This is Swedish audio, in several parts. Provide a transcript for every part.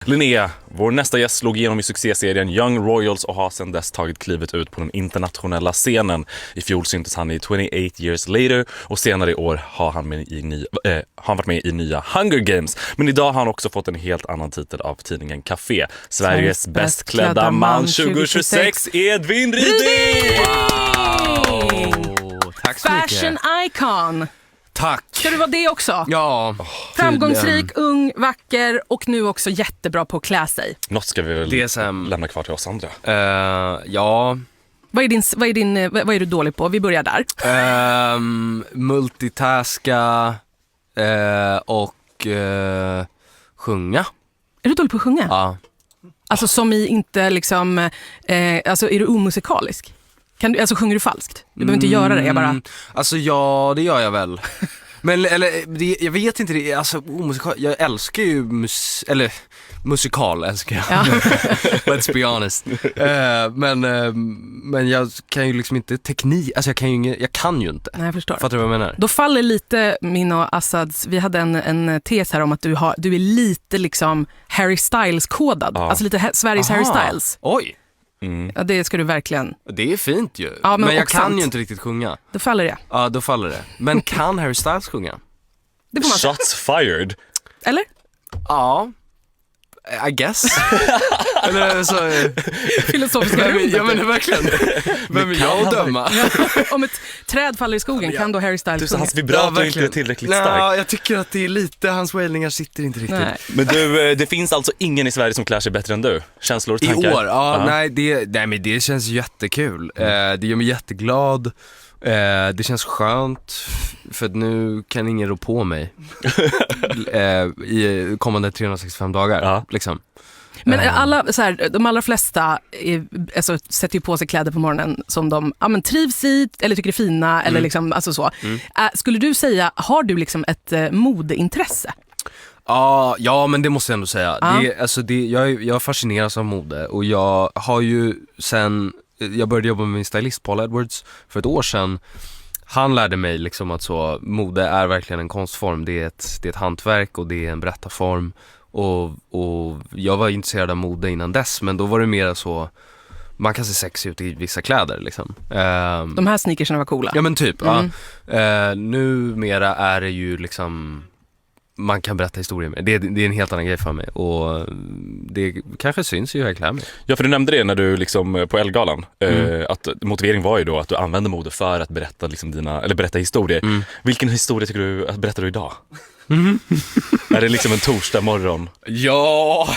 Linnea, vår nästa gäst slog igenom i succéserien Young Royals och har sedan dess tagit klivet ut på den internationella scenen. I fjol syntes han i 28 Years Later och senare i år har han varit med i nya Hunger Games. Men idag har han också fått en helt annan titel av tidningen Café. Sveriges bäst klädda man 2026, Edvin Ryding! Wow! Tack så mycket. Fashion icon. Tack. Ska du vara det också? Ja. Framgångsrik, ung, vacker och nu också jättebra på att klä sig. Något ska vi väl lämna kvar till oss andra. Ja. Vad är du dålig på? Vi börjar där. Multitaska och sjunga. Är du dålig på att sjunga? Ja. Alltså som i inte liksom, alltså är du omusikalisk? Sjunger du falskt? Du behöver inte göra det, jag bara... Alltså ja, det gör jag väl. Men jag vet inte det, alltså omusikal, jag älskar ju musikal älskar jag. Ja. Let's be honest. Men jag kan ju liksom inte teknik, alltså jag kan ju inte. Nej, jag förstår. Fattar du vad jag menar? Då faller lite min och Assads, vi hade en tes här om att du är lite liksom Harry Styles-kodad. Ja. Alltså lite Sveriges Harry Styles. Oj! Mm. Ja, det ska du verkligen. Det är fint ju. Ja, men jag kan ju inte riktigt sjunga. Då faller det. Ja, då faller det. Men kan Harry Styles sjunga? Det får man säga. Shots fired. Eller? Ja. I guess. Eller så filosofiska rummet. Ja, men verkligen. Vem är jag att döma? Om ett träd faller i skogen kan då Harry Styles hans vibrato inte är tillräckligt stark. Ja, jag tycker att det är lite, hans wailningar sitter inte riktigt. Nej. Men du, det finns alltså ingen i Sverige som klär sig bättre än du? Känslor och tankar? I år? Ja, nej, men det känns jättekul. Det gör mig jätteglad. Det känns skönt för att nu kan ingen rå på mig i kommande 365 dagar liksom. Men de allra flesta sätter ju på sig kläder på morgonen som de trivs i eller tycker är fina eller liksom, alltså så. Skulle du säga, har du liksom ett modeintresse? Ja, men det måste jag ändå säga. Jag fascineras av mode och jag har ju jag började jobba med min stylist Paul Edwards för ett år sedan. Han lärde mig liksom att mode är verkligen en konstform. Det är ett hantverk och det är en berättarform. Och jag var intresserad av mode innan dess, men då var det mer så man kan se sexy ut i vissa kläder liksom. De här sneakersarna var coola. Ja, men typ. Numera är det ju liksom man kan berätta historier med. Det är en helt annan grej för mig. Och det kanske syns ju hur jag klär mig. Ja, för du nämnde det när du liksom på Ellegalan att motivering var ju då att du använde mode för att berätta liksom berätta historier. Vilken historia tycker du att berättar du idag? Är det liksom en torsdag morgon? Ja.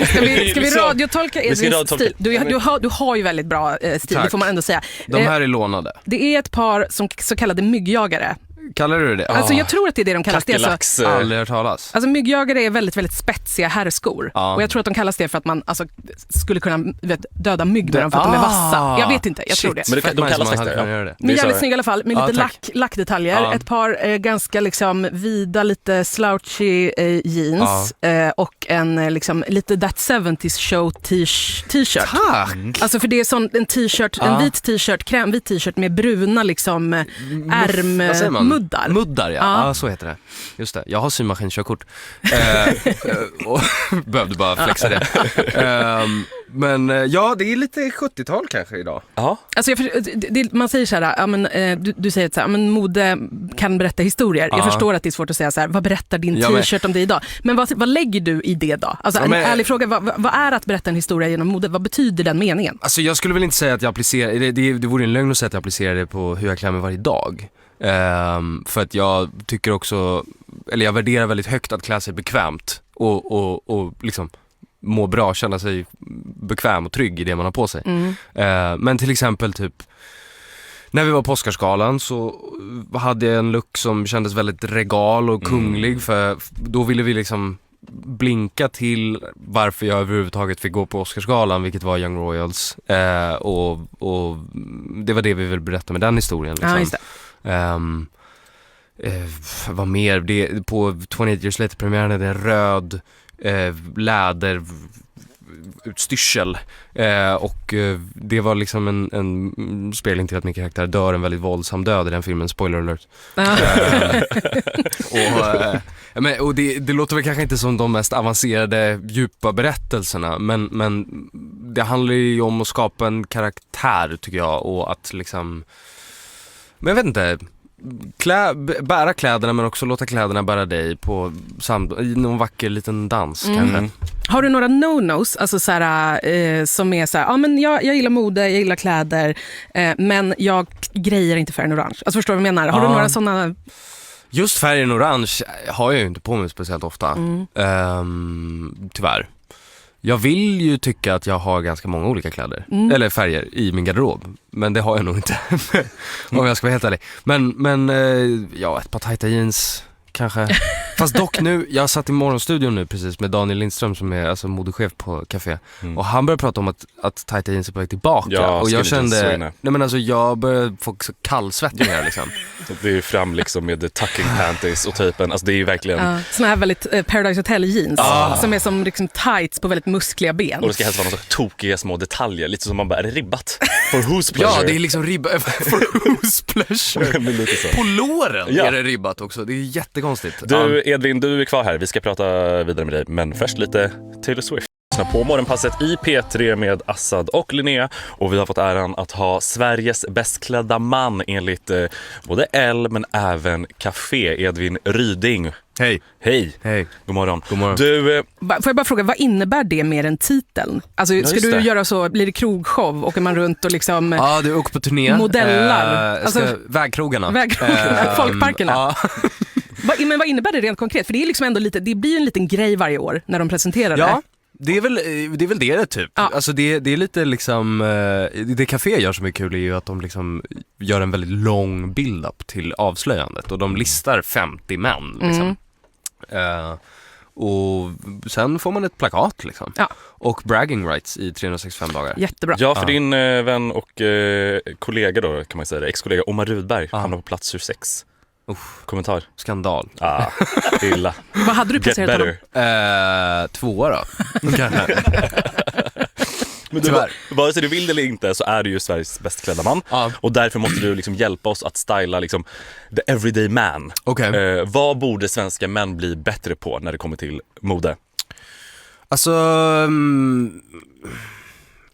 Ska vi radiotolka Edvins stil? Du har ju väldigt bra stil. Tack. Det får man ändå säga. De här är lånade. Det är ett par som så kallade myggjagare. Kallar du det? Alltså jag tror att det är det de kallas. Kackerlacks. Aldrig hört talas. Alltså myggjagare är väldigt, väldigt spetsiga herrskor. Och jag tror att de kallas det för att man skulle kunna döda mygg med dem för att de är vassa. Jag vet inte, jag tror det. Men de kallas det. Men jävligt snygg i alla fall, med lite lackdetaljer. Ett par ganska liksom vida, lite slouchy jeans och en liksom lite That 70s Show t-shirt. Tack! Alltså för det är sån en t-shirt, en vit t-shirt, krämvit t-shirt med bruna liksom ärmmuddar. Muddar, ja. Så heter det. Just det, jag har symaskinkörkort. Och behövde bara flexa det. Men ja, det är lite 70-tal kanske idag. Alltså man säger så här, du säger så här, mode kan berätta historier. Jag förstår att det är svårt att säga så här, vad berättar din t-shirt om det idag? Men vad lägger du i det då? Alltså en ärlig fråga, vad är att berätta en historia genom mode? Vad betyder den meningen? Alltså jag skulle väl inte säga att jag applicerar, det vore en lögn att säga att jag applicerar det på hur jag klär mig varje dag. För att jag tycker också, eller jag värderar väldigt högt att klä sig bekvämt och liksom må bra, känna sig bekväm och trygg i det man har på sig. Men till exempel typ när vi var på Oscarsgalan så hade jag en look som kändes väldigt regal och kunglig, för då ville vi liksom blinka till varför jag överhuvudtaget fick gå på Oscarsgalan, vilket var Young Royals, och det var det vi ville berätta med den historien liksom. Ja, just det. Vad mer? På 28 Years Later-premiären är det en röd läder utstyrsel, och det var liksom en spegling till att min karaktär dör en väldigt våldsam död i den filmen, spoiler alert. Men, och det låter väl kanske inte som de mest avancerade, djupa berättelserna, men det handlar ju om att skapa en karaktär, tycker jag, och att liksom, men jag vet inte, bära kläderna men också låta kläderna bära dig på i någon vacker liten dans kanske. Har du några no-nos, alltså såhär, som är såhär, ja men jag gillar mode, jag gillar kläder, men jag grejer inte färgen orange. Alltså förstår du vad jag menar? Har du några sådana? Just färgen orange har jag ju inte på mig speciellt ofta, tyvärr. Jag vill ju tycka att jag har ganska många olika kläder, eller färger i min garderob, men det har jag nog inte om jag ska vara helt ärlig. Men ja, ett par tajta jeans kanske. Fast dock nu, jag satt i morgonstudion nu precis med Daniel Lindström som är alltså modechef på Café, och han började prata om att tajta jeans är på väg tillbaka, ja, och jag kände, nej men alltså jag började få kallsvettningar liksom. Det är ju fram liksom med the tucking panties och typen, alltså det är ju verkligen såna här väldigt Paradise Hotel jeans som är som liksom tights på väldigt muskliga ben. Och det ska helst vara några tokiga små detaljer, lite som man bara, är det ribbat? For whose pleasure? Ja, det är liksom ribbat for whose pleasure. Lite så. På låren är det ribbat också, det är jättekonstigt. Du Edvin, du är kvar här, vi ska prata vidare med dig, men först lite Taylor Swift. På morgonpasset i P3 med Assad och Linnea, och vi har fått äran att ha Sveriges bästklädda man enligt både L men även Café, Edvin Ryding. Hej. Hej. God morgon. Du, får jag bara fråga, vad innebär det mer än titeln? Alltså, ska du göra så, blir det krogshow? Åker man runt och liksom ja, du åker på turné. Modellar. Alltså, vägkrogarna. Folkparkerna. Men vad innebär det rent konkret? För det är liksom ändå lite, det blir en liten grej varje år när de presenterar det. Ja. Det är väl det typ. Ja. Alltså det är lite liksom, det Café gör som är kul är ju att de liksom gör en väldigt lång build-up till avslöjandet, och de listar 50 män liksom. Och sen får man ett plakat liksom. Ja. Och bragging rights i 365 dagar. Jättebra. Ja, för din vän och kollega då, kan man säga det, ex-kollega Omar Rudberg hamnar på plats 26. Kommentar. Skandal. Illa. Vad hade du placerat honom? 2 då. Men du, vare sig du vill eller inte så är du ju Sveriges bäst klädda man. Och därför måste du liksom hjälpa oss att styla liksom the everyday man. Okay. Vad borde svenska män bli bättre på när det kommer till mode? Alltså,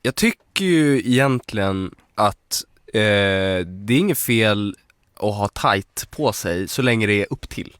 jag tycker ju egentligen att det är inget fel att ha tight på sig så länge det är upp till.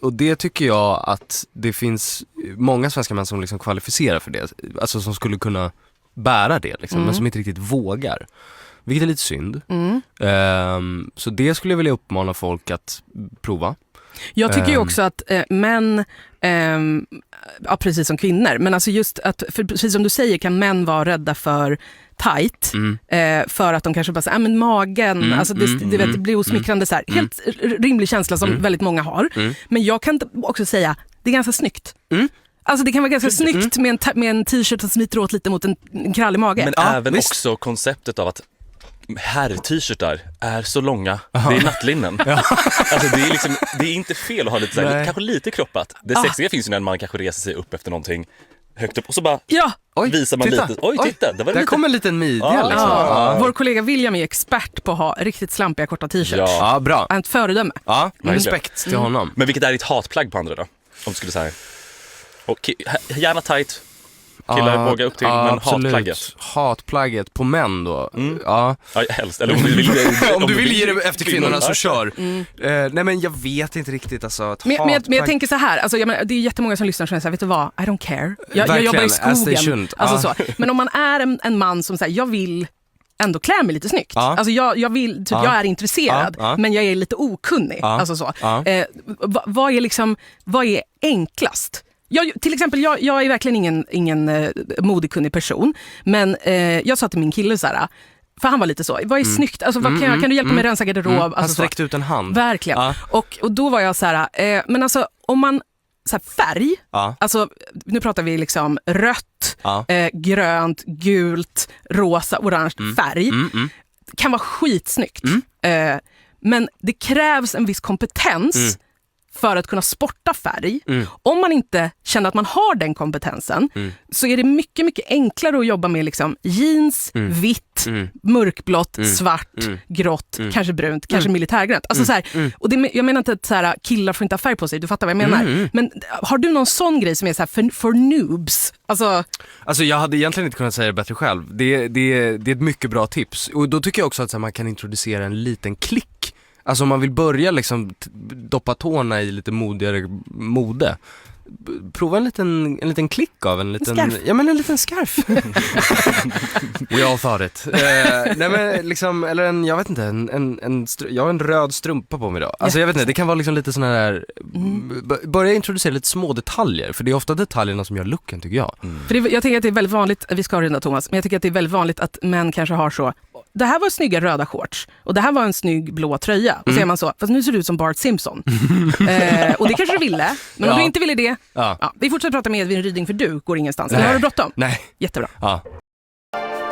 Och det tycker jag att det finns många svenska män som liksom kvalificerar för det. Alltså som skulle kunna bära det liksom, men som inte riktigt vågar. Vilket är lite synd. Så det skulle jag vilja uppmana folk att prova. Jag tycker ju också att män, ja, precis som kvinnor, men alltså just att, för precis som du säger, kan män vara rädda för tight, för att de kanske bara säger, men magen, alltså det blir osmickrande så här. Helt rimlig känsla som väldigt många har. Men jag kan också säga, det är ganska snyggt. Alltså det kan vara ganska snyggt med en t-shirt som smiter åt lite mot en krallig mage. Men även också konceptet av att herr-t-shirtar är så långa. Det är nattlinnen. Alltså det är inte fel att ha lite såhär, kanske lite kroppat. Det sexiga finns ju när man kanske reser sig upp efter någonting högt upp och så bara visar man titta. Lite. Oj, titta. Det var där kom en liten midja liksom. Vår kollega William är expert på att ha riktigt slampiga korta t-shirts. Ja, bra. Ett föredöme. Ja, respekt till honom. Men vilket är ditt hatplagg på andra då? Om du skulle säga. Och gärna tight. Killar vågar upp till, men hatplagget. Hatplagget på män då. Ja, helst. Eller om du vill ge det efter kvinnorna så kör. Nej men jag vet inte riktigt alltså, men jag tänker så här, alltså, det är jättemånga som lyssnar som säger, vet du vad, I don't care. Jag jobbar i skogen. Alltså, så. Men om man är en man som säger, jag vill ändå klä mig lite snyggt. Alltså jag vill, typ, jag är intresserad, men jag är lite okunnig. Alltså så. Vad är enklast? Till exempel, jag är verkligen ingen modekunnig person, men jag sa till min kille så här, för han var lite så, vad är snyggt? Alltså, kan du hjälpa mig att rensa garderob? Alltså, han sträckte ut en hand. Verkligen. Och då var jag så här, men alltså om man så här, färg, alltså nu pratar vi liksom rött, grönt, gult, rosa, orange färg, kan vara skitsnyggt. Men det krävs en viss kompetens för att kunna sporta färg. Om man inte känner att man har den kompetensen så är det mycket, mycket enklare att jobba med liksom jeans, vitt, mörkblått, svart, grått, kanske brunt, kanske militärgrönt. Alltså så här, och det, jag menar inte att så här, killar får inte ha färg på sig, du fattar vad jag menar. Men har du någon sån grej som är så här för noobs? Alltså jag hade egentligen inte kunnat säga det bättre själv. Det är ett mycket bra tips. Och då tycker jag också att så här, man kan introducera en liten klick. Alltså om man vill börja liksom doppa tårna i lite modigare mode. Prova en liten klick av en liten scarf. Ja, men en liten scarf. We all thought it. Nej men liksom, eller jag vet inte, jag har en röd strumpa på mig idag. Alltså jag vet inte, det kan vara liksom lite såna där börja introducera lite små detaljer, för det är ofta detaljerna som gör looken, tycker jag. För jag tänker att det är väldigt vanligt, vi ska runda Thomas, men jag tycker att det är väldigt vanligt att män kanske har så, det här var snygga röda shorts och det här var en snygg blå tröja. Och så är man så, fast nu ser du ut som Bart Simpson. Och det kanske du ville, men om du inte ville det, vi fortsätter prata med Edvin Ryding, för du går ingenstans. Eller har du bråttom? Nej. Jättebra. Ja.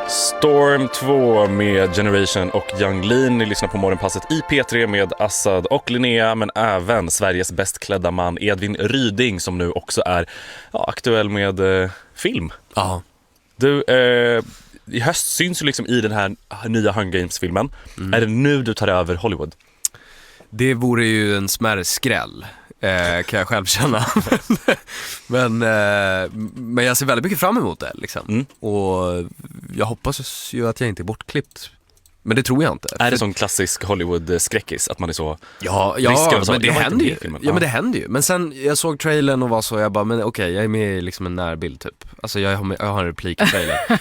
Storm 2 med Generation och Yung Lean. Ni lyssnar på Morgonpasset i P3 med Assad och Linnea, men även Sveriges bäst klädda man Edvin Ryding, som nu också är aktuell med film. Ja. Du, i höst syns ju liksom i den här nya Hunger Games-filmen. Är det nu du tar över Hollywood? Det vore ju en smärre skräll, kan jag själv känna. men jag ser väldigt mycket fram emot det liksom. Och jag hoppas ju att jag inte är bortklippt. Men det tror jag inte. Är det sån klassisk Hollywood-skräckis att man är så... Ja, men det händer ju. Ja, men det händer ju. Men sen, jag såg trailern och var så, jag bara, men okej, jag är med i liksom en närbild typ. Alltså jag har en replik i trailern.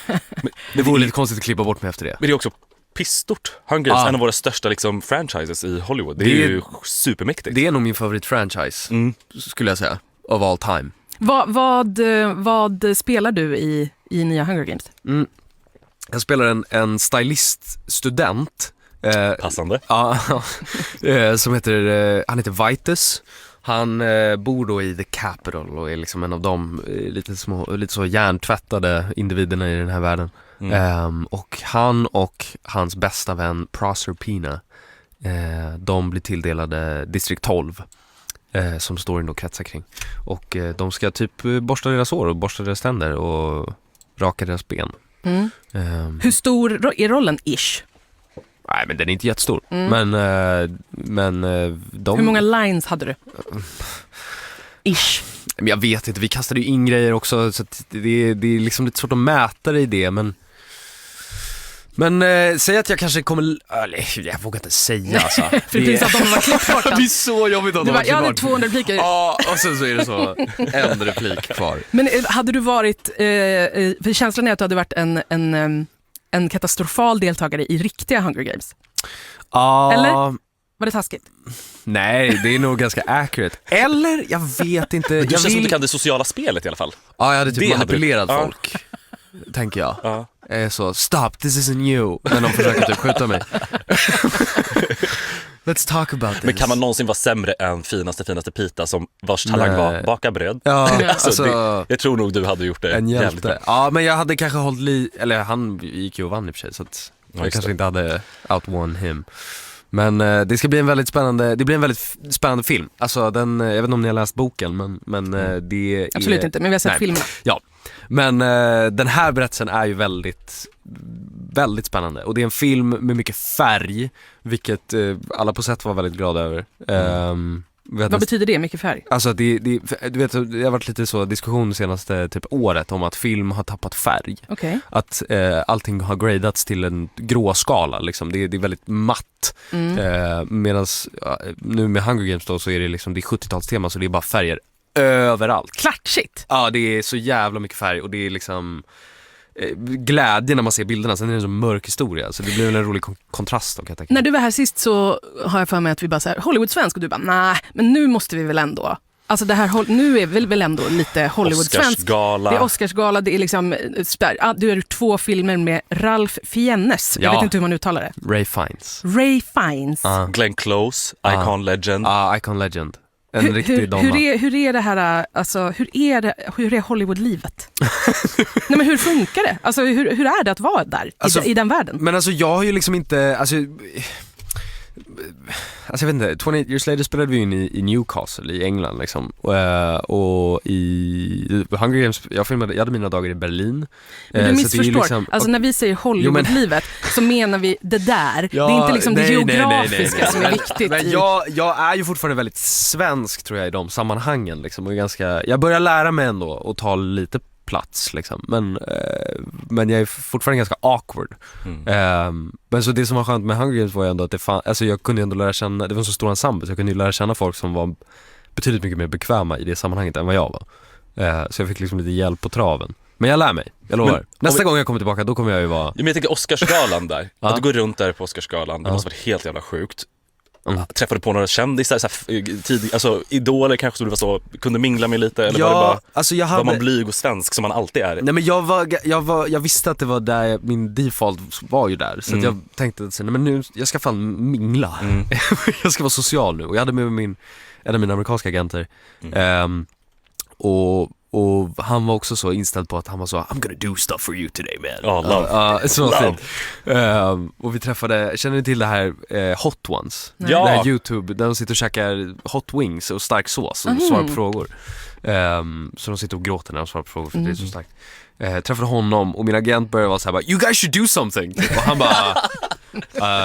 Det vore lite konstigt att klippa bort mig efter det. Men det är också pissstort. Hunger Games, en av våra största liksom franchises i Hollywood. Det är ju supermäktigt. Det är nog min favoritfranchise, skulle jag säga, of all time. Vad spelar du i nya Hunger Games? Jag spelar en styliststudent. Passande. Som heter, han heter Vitus. Han bor då i The Capital och är liksom en av de lite så hjärntvättade individerna i den här världen. Och han och hans bästa vän Proserpina, de blir tilldelade District 12, som storyn då kretsar kring. Och de ska typ borsta deras hår och borsta deras tänder och raka deras ben. Hur stor är rollen ish? Nej, men den är inte jättestor. Men de... Hur många lines hade du? Ish. Men jag vet inte, vi kastade ju in grejer också, så att det är liksom lite svårt att mäta det i det, men säg att jag kanske kommer... Jag vågar inte säga alltså. För det finns att de var klippt bort. Det är så jobbigt att de var klippt bort. Jag hade 200 repliker. Ja, och sen så är det så en replik kvar. Men hade du varit... för känslan är att du hade varit en katastrofal deltagare i riktiga Hunger Games. Eller? Var det taskigt? Nej, det är nog ganska accurate. Eller, jag vet inte. Men du känns som du kan det sociala spelet i alla fall. Ja, jag hade typ manipulerat folk, tänker jag. Så, stop, this isn't you. När de försöker typ skjuta mig. Let's talk about this. Men kan man någonsin vara sämre än finaste Pita, som vars talang var baka bröd? Ja, alltså, jag tror nog du hade gjort det. En hjälte. Ja, men jag hade kanske hållit eller han gick ju och vann i och för sig, så att jag kanske inte hade outwon him. Men det ska bli en väldigt spännande film. Alltså jag vet inte om ni har läst boken, men det är... Absolut inte, men vi har sett filmerna. Ja, men den här berättelsen är ju väldigt, väldigt spännande. Och det är en film med mycket färg, vilket alla på sätt var väldigt glada över. Vad betyder det, mycket färg? Alltså du vet, det har varit lite så diskussion senaste typ året om att film har tappat färg. Okay. Att allting har gradats till en grå skala liksom. Det är väldigt matt. Medans nu med Hunger Games då, så är det liksom, det är 70-talstema, så det är bara färger överallt. Klatschigt! Ja, det är så jävla mycket färg, och det är liksom glädje när man ser bilderna. Sen är det en så mörk historia, så det blir en rolig kontrast då, kan jag tänka. När du var här sist så har jag för mig att vi bara så här, Hollywood-svensk, och du bara, nej, men nu måste vi väl ändå, alltså det här, nu är väl ändå lite Hollywood-svensk. Oscarsgala. Det är Oscarsgala, det är liksom, du har gjort 2 filmer med Ralph Fiennes, jag vet inte hur man uttalar det. Ray Fiennes. Glenn Close, Icon Legend. Icon Legend. En riktig doma. Hur är det här, alltså hur är Hollywood-livet? Nej, men hur funkar det? Alltså hur är det att vara där, alltså, i den världen? Men alltså jag har ju liksom inte, alltså alltså jag vet inte, 28 Years Later spelade vi in i Newcastle i England liksom. Och i Hunger Games, jag hade mina dagar i Berlin. Men du missförstår, liksom, alltså när vi säger Hollywoodlivet så menar vi det där. Ja, det är inte liksom det geografiska nej. som är viktigt. Men jag är ju fortfarande väldigt svensk tror jag i de sammanhangen liksom, och jag börjar lära mig ändå och ta lite plats liksom. Men jag är fortfarande ganska awkward. Men så det som var skönt med Hunger Games var ju ändå att alltså jag kunde ändå lära känna, det var en så stor ensemble så jag kunde ju lära känna folk som var betydligt mycket mer bekväma i det sammanhanget än vad jag var. Så jag fick liksom lite hjälp på traven. Men jag lär mig, jag lovar. Nästa gång jag kommer tillbaka, då kommer jag ju vara... Men jag tänker Oscarsgalan där. Att du går runt där på Oscarsgalan, det måste vara helt jävla sjukt. Träffade på några kändisar, alltså idoler kanske som du var så, kunde mingla med lite, eller var det bara alltså var man blyg och svensk som man alltid är? Nej men jag visste att det var där, min default var ju där. Så att jag tänkte att nej, men nu, jag ska fan mingla. Jag ska vara social nu. Och jag hade med en av mina amerikanska agenter. Och han var också så inställd på att han var så I'm gonna do stuff for you today man. Så fint. Och vi träffade, känner ni till det här Hot Ones? Nej. Det här YouTube där de sitter och käkar hot wings och stark sås och svarar på frågor. Så de sitter och gråter när de svarar på frågor för det är så starkt. Träffade honom och min agent började vara så här bara, you guys should do something. Och han bara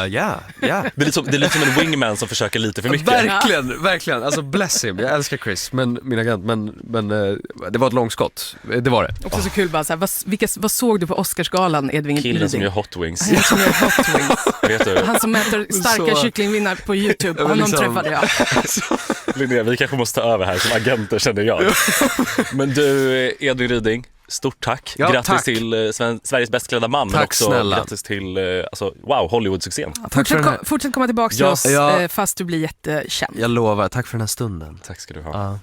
yeah. Det är lite som en wingman som försöker lite för mycket. Verkligen. Alltså bless him. Jag älskar Chris, men min agent, men det var ett långskott. Det var det. Också så kul bara så här, vad såg du på Oscarsgalan, Edvin? Killen som gör hot wings. Han som gör hot wings. Vet du? Han som äter starka kycklingvinnar på YouTube. Honom liksom... träffade jag. Linnea, vi kanske måste ta över här som agenter, känner jag. Men du, Edvin Ryding, stort tack. Grattis tack. Till Sveriges bäst klädda man. Tack, men också snälla. Grattis till Hollywood-succén. Fortsätt komma tillbaka till oss fast du blir jättekänd. Jag lovar, tack för den här stunden. Tack ska du ha.